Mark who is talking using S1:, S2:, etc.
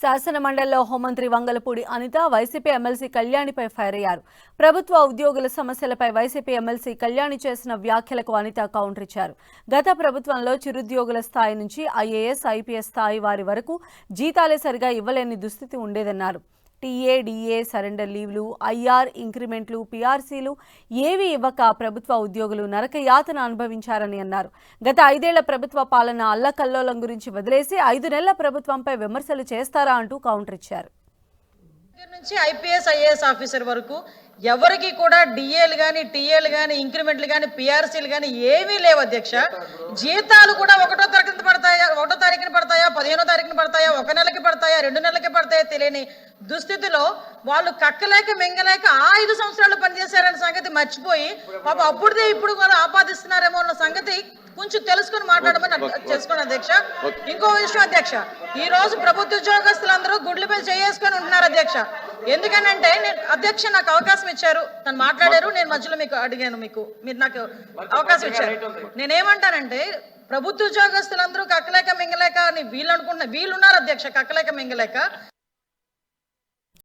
S1: శాసన మండలిలో హోంమంత్రి వంగలపూడి అనిత వైసీపీ ఎమ్మెల్సీ కళ్యాణిపై ఫైర్ అయ్యారు. ప్రభుత్వ ఉద్యోగుల సమస్యలపై వైసీపీ ఎమ్మెల్సీ కళ్యాణి చేసిన వ్యాఖ్యలకు అనిత కౌంటర్ ఇచ్చారు. గత ప్రభుత్వంలో చిరుద్యోగుల స్థాయి నుంచి ఐఏఎస్, ఐపీఎస్ స్థాయి వారి వరకు జీతాలే సరిగా ఇవ్వలేని దుస్థితి ఉండేదన్నారు. టీఏ, డీఏ, సరెండర్ లీవ్లు, ఐఆర్, ఇంక్రిమెంట్లు, పీఆర్సీలు ఏవీ ఇవ్వక ప్రభుత్వ ఉద్యోగులు నరక యాతన అనుభవించారని అన్నారు. గత 5 ఏళ్ల ప్రభుత్వ పాలన అల్లకల్లోలం గురించి వదిలేసి 5 నెలల ప్రభుత్వంపై విమర్శలు చేస్తారా అంటూ కౌంటర్ ఇచ్చారు.
S2: నుంచి ఐపీఎస్, ఐఏఎస్ ఆఫీసర్ వరకు ఎవరికి కూడా డిఏలు కానీ, టీఏలు కానీ, ఇంక్రిమెంట్లు కానీ, పీఆర్సీలు కానీ ఏమీ లేవు అధ్యక్ష. జీతాలు కూడా 1వ తారీఖున పడతాయా, 1వ తారీఖున పడతాయా, 15వ తారీఖున పడతాయా, 1 నెలకి పడతాయా, 2 నెలలకి పడతాయా తెలియని దుస్థితిలో వాళ్ళు కక్కలేక మింగలేక 5 సంవత్సరాలు పనిచేశారన్న సంగతి మర్చిపోయి పాప అప్పుడుదే ఇప్పుడు కూడా ఆపాదిస్తున్నారేమో అన్న సంగతి కొంచెం తెలుసుకుని మాట్లాడమని చేసుకోండి అధ్యక్ష. ఇంకో విషయం అధ్యక్ష, ఈ రోజు ప్రభుత్వ ఉద్యోగస్తులందరూ గుడ్లపై చేసుకొని ఉంటున్నారు అధ్యక్ష. ఎందుకనంటే నేను అధ్యక్ష నాకు అవకాశం ఇచ్చారు, తను మాట్లాడారు, నేను మధ్యలో మీకు అడిగాను, మీరు నాకు అవకాశం ఇచ్చారు. నేనేమంటానంటే ప్రభుత్వ ఉద్యోగస్తులందరూ కక్కలేక మింగలేక అని వీళ్ళు అనుకుంటున్నారు, వీళ్ళున్నారు అధ్యక్ష కక్కలేక మింగలేక.